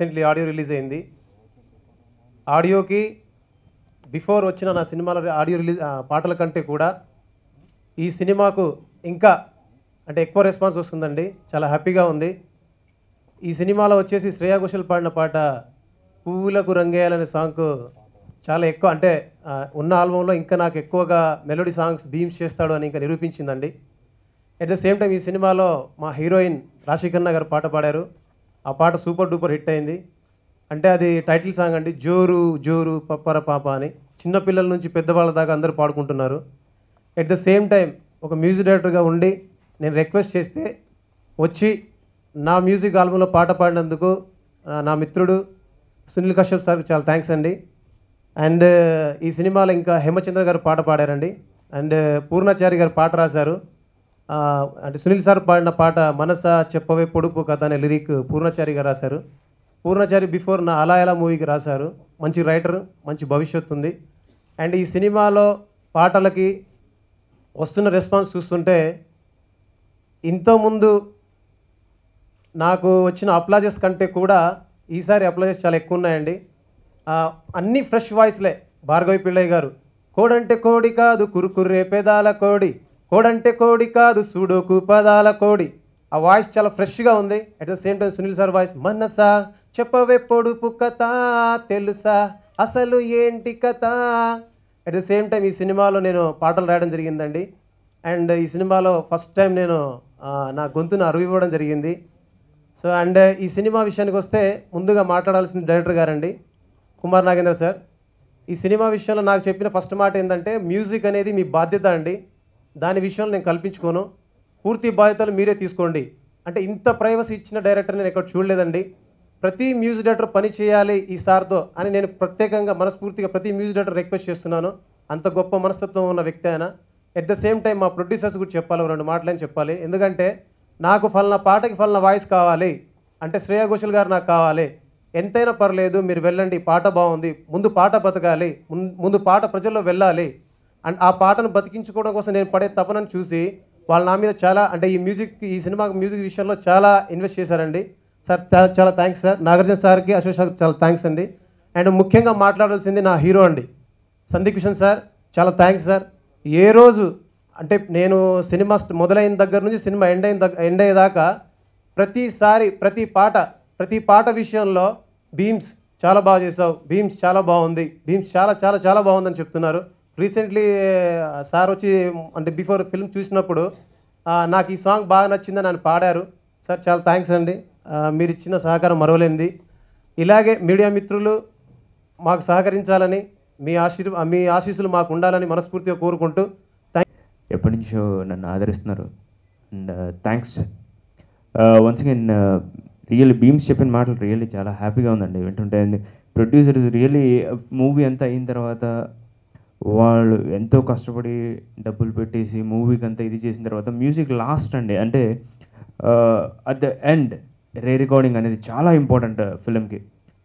Recently audio release అయింది. ఆడియోకి before వచ్చిన నా సినిమాల ఆడియో రిలీజ్ పాటల కంటే కూడా ఈ సినిమాకు ఇంకా అంటే ఎక్కువ రెస్పాన్స్ వస్తుందండి. చాలా హ్యాపీగా ఉంది. ఈ సినిమాలో వచ్చేసి శ్రేయా ఘోషల్ పాడిన పాట పువ్వులకు రంగేయాలనే సాంగ్కు చాలా ఎక్కువ అంటే ఉన్న ఆల్బంలో ఇంకా నాకు ఎక్కువగా మెలోడీ సాంగ్స్ బీమ్స్ చేస్తాడు అని ఇంకా నిరూపించిందండి. అట్ ద సేమ్ టైం ఈ సినిమాలో మా హీరోయిన్ రాశిఖన్నా గారు పాట పాడారు. ఆ పాట సూపర్ డూపర్ హిట్ అయింది. అంటే అది టైటిల్ సాంగ్ అండి. జోరు జోరు పప్పర పాప అని చిన్నపిల్లల నుంచి పెద్దవాళ్ళ దాకా అందరూ పాడుకుంటున్నారు. ఎట్ ద సేమ్ టైం ఒక మ్యూజిక్ డైరెక్టర్గా ఉండి నేను రిక్వెస్ట్ చేస్తే వచ్చి నా మ్యూజిక్ ఆల్బంలో పాట పాడినందుకు నా మిత్రుడు సునీల్ కశ్యప్ సార్కి చాలా థ్యాంక్స్ అండి. అండ్ ఈ సినిమాలో ఇంకా హేమచంద్ర గారు పాట పాడారండి. అండ్ పూర్ణాచారి గారు పాట రాశారు. అంటే సునీల్ సార్ పాడిన పాట మనస చెప్పవే పొడుపు కథ అనే లిరిక్ పూర్ణాచారి గారు రాశారు. పూర్ణాచారి బిఫోర్ నా అలా ఎలా మూవీకి రాశారు. మంచి రైటర్, మంచి భవిష్యత్తు ఉంది. అండ్ ఈ సినిమాలో పాటలకి వస్తున్న రెస్పాన్స్ చూస్తుంటే ఇంతకుముందు నాకు వచ్చిన అప్లాజెస్ కంటే కూడా ఈసారి అప్లాజెస్ చాలా ఎక్కువ ఉన్నాయండి. అన్నీ ఫ్రెష్ వాయిస్లే. భార్గవి పిళ్ళయ్య గారు కోడంటే కోడి కాదు కురుకుర్రే పెదాల కోడి, కోడంటే కోడి కాదు సూడోకు పదాల కోడి. ఆ వాయిస్ చాలా ఫ్రెష్గా ఉంది. At the same time Sunil sir voice మనసా చెప్పవే పొడుపు కథ తెలుసా అసలు ఏంటి కథ. అట్ ద సేమ్ టైం ఈ సినిమాలో నేను పాటలు రాయడం జరిగిందండి. అండ్ ఈ సినిమాలో ఫస్ట్ టైం నేను నా గొంతును అరువివ్వడం జరిగింది. సో అండ్ ఈ సినిమా విషయానికి వస్తే ముందుగా మాట్లాడాల్సిన డైరెక్టర్ గారండి కుమార్ నాగేంద్ర సార్. ఈ సినిమా విషయంలో నాకు చెప్పిన ఫస్ట్ మాట ఏంటంటే మ్యూజిక్ అనేది మీ బాధ్యత అండి, దాని విషయంలో నేను కల్పించుకోను, పూర్తి బాధ్యతలు మీరే తీసుకోండి. అంటే ఇంత ప్రైవసీ ఇచ్చిన డైరెక్టర్ నేను ఎక్కడ చూడలేదండి. ప్రతి మ్యూజిక్ డైరెక్టర్ పని చేయాలి ఈ సార్తో అని నేను ప్రత్యేకంగా మనస్ఫూర్తిగా ప్రతి మ్యూజిక్ డైరెక్టర్ రిక్వెస్ట్ చేస్తున్నాను. అంత గొప్ప మనస్తత్వం ఉన్న వ్యక్తి ఆయన. ఎట్ ద సేమ్ టైం మా ప్రొడ్యూసర్స్ కూడా చెప్పాలి, 2 మాటలని చెప్పాలి. ఎందుకంటే నాకు ఫలానా పాటకి ఫలానా వాయిస్ కావాలి అంటే శ్రేయా ఘోషల్ గారు నాకు కావాలి, ఎంతైనా పర్లేదు మీరు వెళ్ళండి, పాట బాగుంది, ముందు పాట బతకాలి, ముందు పాట ప్రజల్లో వెళ్ళాలి అండ్ ఆ పాటను బతికించుకోవడం కోసం నేను పడే తపనను చూసి వాళ్ళు నా మీద చాలా అంటే ఈ సినిమా మ్యూజిక్ విషయంలో చాలా ఇన్వెస్ట్ చేశారండి. సార్ చాలా థ్యాంక్స్ సార్. నాగార్జున సార్కి, అశోక్ సార్కి చాలా థ్యాంక్స్ అండి. అండ్ ముఖ్యంగా మాట్లాడాల్సింది నా హీరో అండి సందీప్ కిషన్ సార్. చాలా థ్యాంక్స్ సార్. ఏ రోజు అంటే నేను సినిమా మొదలైన దగ్గర నుంచి సినిమా ఎండ్ అయ్యేదాకా ప్రతిసారి ప్రతి పాట విషయంలో భీమ్స్ చాలా బాగా చేసావు, భీమ్స్ చాలా బాగుంది, భీమ్స్ చాలా చాలా చాలా బాగుందని చెప్తున్నారు. రీసెంట్లీ సార్ వచ్చి అంటే బిఫోర్ ఫిల్మ్ చూసినప్పుడు నాకు ఈ సాంగ్ బాగా నచ్చిందని ఆయన పాడారు. సార్ చాలా థ్యాంక్స్ అండి. మీరు ఇచ్చిన సహకారం మరవలేనిది. ఇలాగే మీడియా మిత్రులు మాకు సహకరించాలని మీ ఆశీస్సులు మాకు ఉండాలని మనస్ఫూర్తిగా కోరుకుంటూ ఎప్పటి నుంచో నన్ను ఆదరిస్తున్నారు and thanks once again. Really Bheems చెప్పిన మాటలు రియల్లీ చాలా హ్యాపీగా ఉందండి వింటుంటే. ప్రొడ్యూసర్స్ రియల్లీ మూవీ అంతా అయిన తర్వాత వాళ్ళు ఎంతో కష్టపడి డబ్బులు పెట్టేసి మూవీకి అంతా ఇది చేసిన తర్వాత మ్యూజిక్ లాస్ట్ అండి. అంటే అట్ ద ఎండ్ రికార్డింగ్ అనేది చాలా ఇంపార్టెంట్ ఫిలింకి.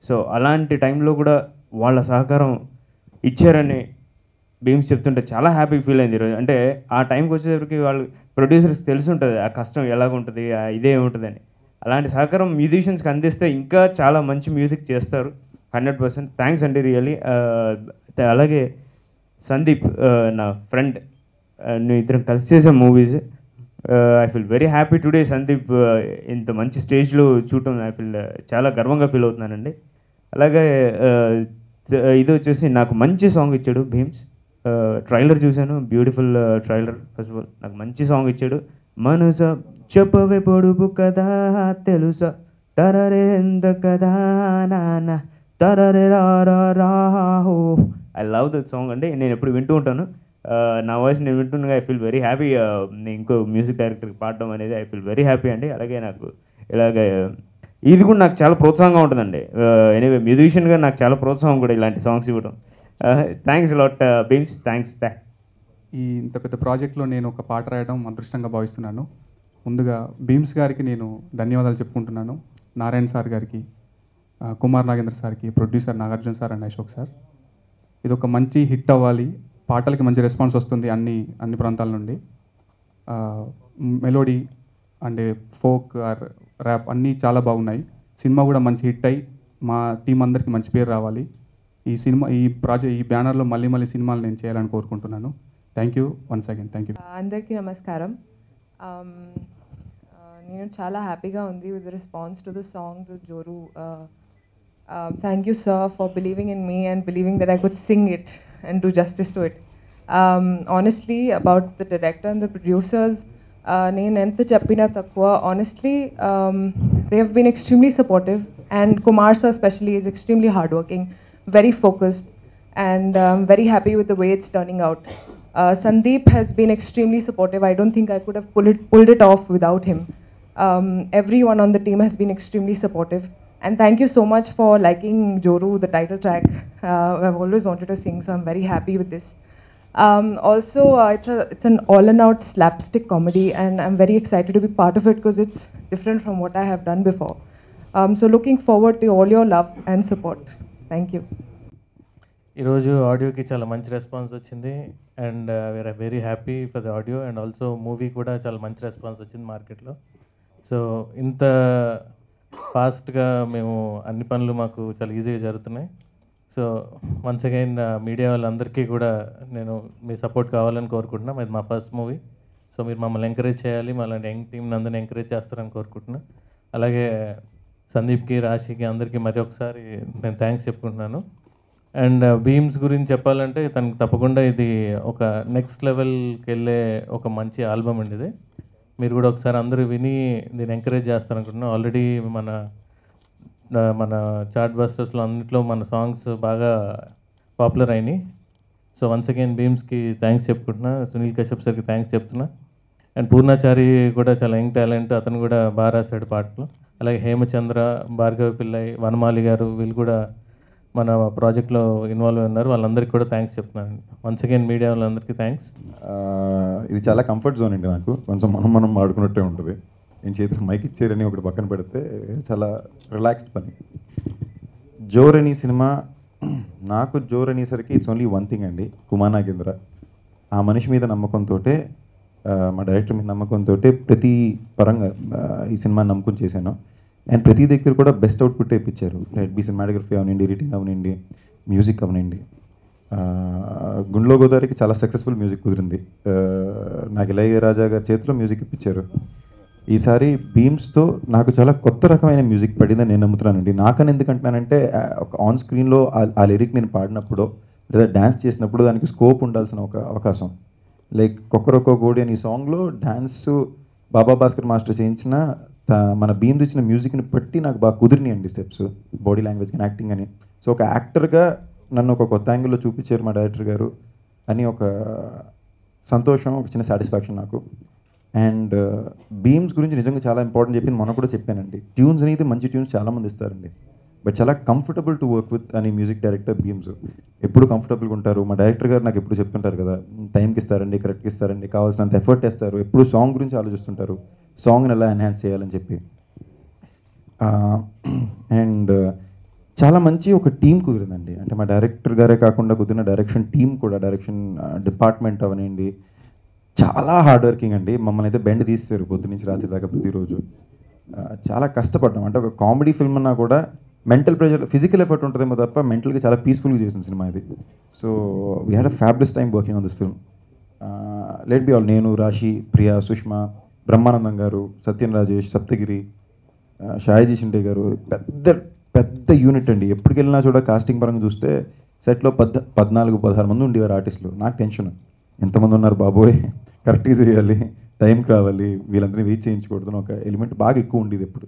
సో అలాంటి టైంలో కూడా వాళ్ళ సహకారం ఇచ్చారని భీమ్స్ చెప్తుంటే చాలా హ్యాపీ ఫీల్ అయింది ఈరోజు. అంటే ఆ టైంకి వచ్చేసరికి వాళ్ళు ప్రొడ్యూసర్స్కి తెలిసి ఉంటుంది ఆ కష్టం ఎలాగుంటుంది, ఇదే ఉంటుందని. అలాంటి సహకారం మ్యూజిషియన్స్కి అందిస్తే ఇంకా చాలా మంచి మ్యూజిక్ చేస్తారు 100%. థ్యాంక్స్ అండి రియల్లీ. అలాగే సందీప్ నా ఫ్రెండ్, నేను ఇద్దరం కలిసి చేసే movies. I feel very happy today. Sandeep ఇంత మంచి స్టేజ్లో చూడటం ఐ ఫీల్ చాలా గర్వంగా ఫీల్ అవుతున్నానండి. అలాగే ఇది వచ్చేసి నాకు మంచి సాంగ్ ఇచ్చాడు భీమ్స్. ట్రైలర్ చూశాను, beautiful trailer. First of all నాకు మంచి సాంగ్ ఇచ్చాడు. మనస చెప్పవే పొడుపు కదా తెలుసా తరరే ఎంత కదా నాన్న తరరే రాహో. ఐ లవ్ దట్ సాంగ్ అండి. నేను ఎప్పుడు వింటూ ఉంటాను. నా వాయిస్ నేను వింటుండగా ఐ ఫీల్ వెరీ హ్యాపీ. ఇంకో మ్యూజిక్ డైరెక్టర్కి పాడడం అనేది ఐ ఫీల్ వెరీ హ్యాపీ అండి. అలాగే నాకు ఇలాగే ఇది కూడా నాకు చాలా ప్రోత్సాహంగా ఉంటుందండి. ఎనీవే మ్యూజిషియన్గా నాకు చాలా ప్రోత్సాహం కూడా ఇలాంటి సాంగ్స్ ఇవ్వడం. Thanks lot Bheems. థ్యాంక్స్. ఈ ఇంత పెద్ద ప్రాజెక్ట్లో నేను ఒక పాట రాయడం అదృష్టంగా భావిస్తున్నాను. ముందుగా భీమ్స్ గారికి నేను ధన్యవాదాలు చెప్పుకుంటున్నాను. నారాయణ సార్ గారికి, కుమార్ నాగేంద్ర సార్కి, producer Nagarjuna sir and Ashok sir. ఇది ఒక మంచి హిట్ అవ్వాలి, పాటలకి మంచి రెస్పాన్స్ వస్తుంది అన్ని ప్రాంతాల నుండి. మెలోడీ అండ్ ఫోక్ ర్యాప్ అన్నీ చాలా బాగున్నాయి. సినిమా కూడా మంచి హిట్ అయ్యి మా టీం అందరికీ మంచి పేరు రావాలి. ఈ బ్యానర్లో మళ్ళీ మళ్ళీ సినిమాలు నేను చేయాలని కోరుకుంటున్నాను. Thank you once again. Thank you. అందరికీ నమస్కారం. నేను చాలా హ్యాపీగా ఉంది with response to the song to Joru. Thank you sir for believing in me and believing that I could sing it and do justice to it. Honestly about the director and the producers, నేను ఎంత చెప్పినా తక్కువ. Honestly they have been extremely supportive and Kumar sir specially is extremely hard working, very focused, and I'm very happy with the way it's turning out. Sandeep has been extremely supportive. I don't think I could have pulled it off without him. Everyone on the team has been extremely supportive. And thank you so much for liking Joru, the title track. I've always wanted to sing, so I'm very happy with this. Also, it's an all-and-out slapstick comedy, and I'm very excited to be part of it because it's different from what I have done before. So looking forward to all your love and support. Thank you. ఈరోజు ఆడియోకి చాలా మంచి response వచ్చింది and we are very happy for the audio and also movie కూడా చాలా మంచి response వచ్చింది మార్కెట్లో. సో ఇంత ఫాస్ట్గా మేము అన్ని పనులు మాకు చాలా ఈజీగా జరుగుతున్నాయి. సో వన్స్ అగైన్ మీడియా వాళ్ళందరికీ కూడా నేను మీ సపోర్ట్ కావాలని కోరుకుంటున్నాను. ఇది మా ఫస్ట్ మూవీ, సో మీరు మమ్మల్ని ఎంకరేజ్ చేయాలి, మళ్ళీ యంగ్ టీంని అందరినీ ఎంకరేజ్ చేస్తారని కోరుకుంటున్నాను. అలాగే సందీప్కి, రాశికి అందరికీ మరి ఒకసారి నేను థ్యాంక్స్ చెప్పుకుంటున్నాను. అండ్ బీమ్స్ గురించి చెప్పాలంటే తనకు తప్పకుండా ఇది ఒక నెక్స్ట్ లెవెల్కి వెళ్ళే ఒక మంచి ఆల్బమ్ అండి. ఇది మీరు కూడా ఒకసారి అందరూ విని దీన్ని ఎంకరేజ్ చేస్తారనుకుంటున్నాను. ఆల్రెడీ మన చార్ట్ బస్టర్స్లో అన్నింటిలో మన సాంగ్స్ బాగా పాపులర్ అయినాయి. సో వన్స్ అగైన్ బీమ్స్కి థ్యాంక్స్ చెప్పుకుంటున్నా, సునీల్ కశ్యప్ సార్కి థ్యాంక్స్ చెప్తున్నా. అండ్ పూర్ణాచారి కూడా చాలా యంగ్ టాలెంట్, అతను కూడా బాగా రాశాడు పాటలు. అలాగే హేమచంద్ర, భార్గవి పిల్లై, వనమాలి గారు వీళ్ళు కూడా మన ప్రాజెక్ట్లో ఇన్వాల్వ్ ఉన్నారు. వాళ్ళందరికీ కూడా థ్యాంక్స్ చెప్తున్నాను. వన్స్ అగైన్ మీడియా వాళ్ళందరికీ థ్యాంక్స్. ఇది చాలా కంఫర్ట్ జోన్ అండి నాకు. కొంచెం మనం ఆడుకున్నట్టే ఉంటుంది. నేను చేతికి మైక్ ఇచ్చారని ఒకటి పక్కన పెడితే చాలా రిలాక్స్డ్ పని. జోర్ అని సినిమా నాకు జోర్ అనేసరికి ఇట్స్ ఓన్లీ వన్ థింగ్ అండి, కుమార్ నాగేంద్ర. ఆ మనిషి మీద నమ్మకంతో, మా డైరెక్టర్ మీద నమ్మకంతో ప్రతి పరంగా ఈ సినిమాని నమ్ముకుని చేశాను. అండ్ ప్రతి దగ్గర కూడా బెస్ట్ అవుట్పుట్ ఇప్పించారు. బీ సినిమాటోగ్రఫీ అవనండి, ఎడిటింగ్ అవనండి, మ్యూజిక్ అవనండి. గుండ్లో గోదావరికి చాలా సక్సెస్ఫుల్ మ్యూజిక్ కుదిరింది. నాకు ఇళయరాజా గారి చేతిలో మ్యూజిక్ ఇప్పించారు. ఈసారి బీమ్స్తో నాకు చాలా కొత్త రకమైన మ్యూజిక్ పడిందని నేను నమ్ముతున్నానండి. నాకని ఎందుకంటున్నానంటే ఒక ఆన్ స్క్రీన్లో ఆ లిరిక్ నేను పాడినప్పుడు లేదా డ్యాన్స్ చేసినప్పుడు దానికి స్కోప్ ఉండాల్సిన ఒక అవకాశం. లైక్ కొక్కరొక్క గోడి అని సాంగ్లో డ్యాన్స్ బాబా భాస్కర్ మాస్టర్ చేయించిన మన బీమ్ ఇచ్చిన మ్యూజిక్ని బట్టి నాకు బాగా కుదిరినాయండి స్టెప్స్, బాడీ లాంగ్వేజ్ కానీ యాక్టింగ్ అని. సో ఒక యాక్టర్గా నన్ను ఒక కొత్త యాంగిల్లో చూపించారు మా డైరెక్టర్ గారు అని ఒక సంతోషం, ఒక చిన్న సాటిస్ఫాక్షన్ నాకు. అండ్ బీమ్స్ గురించి నిజంగా చాలా ఇంపార్టెంట్ చెప్పింది మొన్న కూడా చెప్పానండి. ట్యూన్స్ అనేది మంచి ట్యూన్స్ చాలామంది ఇస్తారండి, బట్ చాలా కంఫర్టబుల్ టు వర్క్ విత్ అని మ్యూజిక్ డైరెక్టర్ బీమ్స్ ఎప్పుడు కంఫర్టబుల్గా ఉంటారు. మా డైరెక్టర్ గారు నాకు ఎప్పుడు చెప్తుంటారు కదా, టైంకి ఇస్తారండి, కరెక్ట్గా ఇస్తారండి, కావాల్సినంత ఎఫర్ట్ వేస్తారు, ఎప్పుడు సాంగ్ గురించి ఆలోచిస్తుంటారు, సాంగ్ని ఎలా ఎన్హాన్స్ చేయాలని చెప్పి. అండ్ చాలా మంచి ఒక టీం కుదిరిందండి. అంటే మా డైరెక్టర్ గారే కాకుండా కుదిరిన డైరెక్షన్ టీం కూడా, డైరెక్షన్ డిపార్ట్మెంట్ అవనండి, చాలా హార్డ్ వర్కింగ్ అండి. మమ్మల్ని అయితే బెండ్ తీస్తారు పొద్దు నుంచి రాత్రి దాకా ప్రతిరోజు. చాలా కష్టపడ్డాం. అంటే ఒక కామెడీ ఫిల్మ్ అన్నా కూడా మెంటల్ ప్రెషర్, ఫిజికల్ ఎఫర్ట్ ఉంటుందేమో తప్ప మెంటల్గా చాలా పీస్ఫుల్గా చేసిన సినిమా ఇది. So we had a fabulous time working on this film. Let be all, నేను, రాశి, ప్రియా, సుష్మా, బ్రహ్మానందం గారు, సత్యన్ రాజేష్, సప్తగిరి, షాయజీ షిండే గారు, పెద్ద పెద్ద యూనిట్ అండి. ఎప్పటికి వెళ్ళినా చూడ కాస్టింగ్ పరంగా చూస్తే సెట్లో 14-16 మంది ఉండేవారు ఆర్టిస్టులు. నాకు టెన్షన్, ఎంతమంది ఉన్నారు బాబోయ్, కరెక్ట్గా చేయాలి, టైంకి రావాలి, వీళ్ళందరినీ వెయిట్ చేయించకూడదు ఒక ఎలిమెంట్ బాగా ఎక్కువ ఉండేది ఎప్పుడు.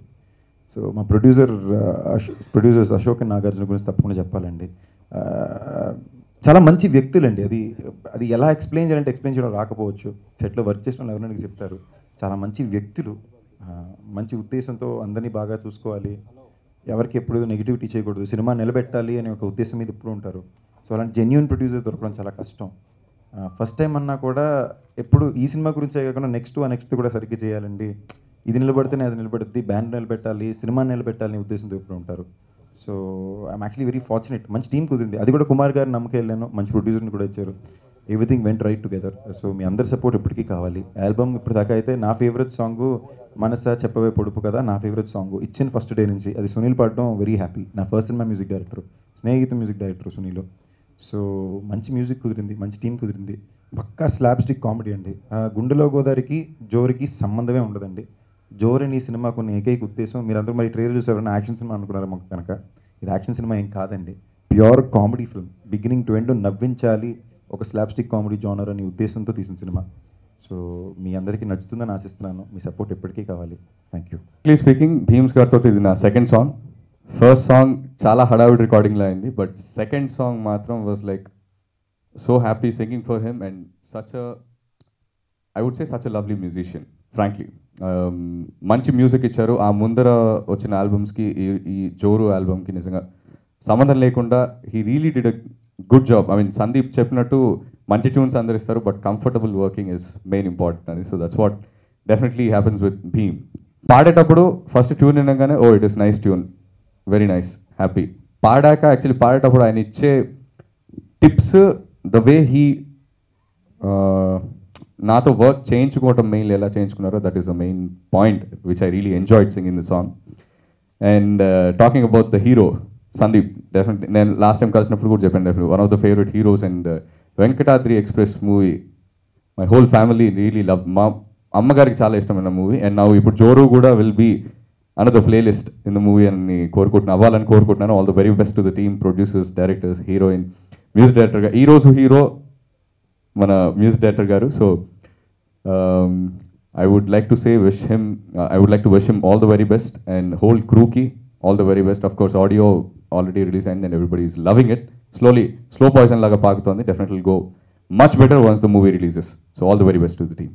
సో మా ప్రొడ్యూసర్స్ అశోక్ అండ్ నాగార్జున గురించి తప్పకుండా చెప్పాలండి. చాలా మంచి వ్యక్తులండి. అది ఎలా ఎక్స్ప్లెయిన్ చేయడం రాకపోవచ్చు. సెట్లో వర్క్ చేసిన వాళ్ళు ఎవరైనా చెప్తారు. చాలా మంచి వ్యక్తులు, మంచి ఉద్దేశంతో అందరినీ బాగా చూసుకోవాలి, ఎవరికి ఎప్పుడు నెగిటివిటీ చేయకూడదు, సినిమా నిలబెట్టాలి అనే ఒక ఉద్దేశం మీద ఎప్పుడు ఉంటారు. సో అలాంటి జెన్యూన్ ప్రొడ్యూసర్ దొరకడం చాలా కష్టం. ఫస్ట్ టైం అన్నా కూడా ఎప్పుడు ఈ సినిమా గురించే కాకుండా నెక్స్ట్ కూడా సరిగ్గా చేయాలండి, ఇది నిలబడితేనే అది నిలబడుద్ది, బ్యాండ్ నిలబెట్టాలి, సినిమా నిలబెట్టాలి అనే ఉద్దేశంతో ఎప్పుడు ఉంటారు. So I'm actually very fortunate. మంచి టీం కుదిరింది. అది కూడా కుమార్ గారిని నమ్మకం వెళ్ళాను, మంచి ప్రొడ్యూసర్ని కూడా ఇచ్చారు. Everything went right together. So మీ అందరి సపోర్ట్ ఇప్పటికీ కావాలి. ఆల్బమ్ ఇప్పుడు దాకా అయితే నా ఫేవరెట్ సాంగ్ మనస చెప్పవే పొడుపు కదా నా ఫేవరెట్ సాంగ్ ఇచ్చిన ఫస్ట్ డే నుంచి. అది సునీల్ పాడడం వెరీ హ్యాపీ. నా first cinema music director, Snehitha music director Sunil. So మంచి మ్యూజిక్ కుదిరింది, మంచి టీం కుదిరింది. పక్కా స్లాబ్ స్టిక్ కామెడీ అండి. గుండెలో గోదావరికి జోరుకి సంబంధమే ఉండదండి. జోరు అని ఈ సినిమా కొన్ని ఏకైక ఉద్దేశం, మీరందరూ మరి ట్రైలర్ చూసారన్న యాక్షన్ సినిమా అనుకున్నారు మాకు కనుక, ఇది యాక్షన్ సినిమా ఏం కాదండి. Pure comedy film, beginning to end నవ్వించాలి, ఒక స్లాబ్ స్టిక్ కామెడీ జానర్ అనే ఉద్దేశంతో తీసిన సినిమా. సో మీ అందరికీ నచ్చుతుందని ఆశిస్తున్నాను. మీ సపోర్ట్ ఎప్పటికీ కావాలి. Thank you. స్పీకింగ్, భీమ్స్ గారితో ఇది నా సెకండ్ సాంగ్. ఫస్ట్ సాంగ్ చాలా హడావిడ్ రికార్డింగ్లో అయింది, బట్ సెకండ్ సాంగ్ మాత్రం was like so happy singing for him and such I would say such a lovely musician frankly. మంచి మ్యూజిక్ ఇచ్చారు. ఆ ముందర వచ్చిన ఆల్బమ్స్కి ఈ జోరు ఆల్బమ్కి నిజంగా సంబంధం లేకుండా he really did a good job. I mean Sandeep చెప్పినట్టు మంచి ట్యూన్స్ అందరు ఇస్తారు, but comfortable working is main important అని. So that's what definitely happens with Bheem. పాడేటప్పుడు ఫస్ట్ ట్యూన్ వినగానే oh it is nice tune, very nice, happy. పాడాక actually పాడేటప్పుడు ఆయన ఇచ్చే టిప్స్, ద వే హీ నాతో వర్క్ చేయించుకోవటం మెయిన్లీ ఎలా చేయించుకున్నారో, that is the main point which I really enjoyed singing the song. And talking about the hero Sandeep, definitely నేను last time కలిసినప్పుడు కూడా చెప్పాను, definitely one of the favourite heroes. And Venkatadri express movie my whole family really love. మా అమ్మగారికి చాలా ఇష్టమైన movie. And నా ఇప్పుడు జోరు కూడా will be another playlist in the movie అని అవ్వాలని కోరుకుంటున్నాను. All the very best to the team, producers, directors, heroine, music డైరెక్టర్గా ఈరోజు హీరో మన మ్యూజిక్ డైరెక్టర్ గారు. So I would like to wish him all the very best, and whole crew ki all the very best. Of course, audio already released and everybody is loving it. Slow poison laga paagutondi. Definitely will go much better once the movie releases. So all the very best to the team.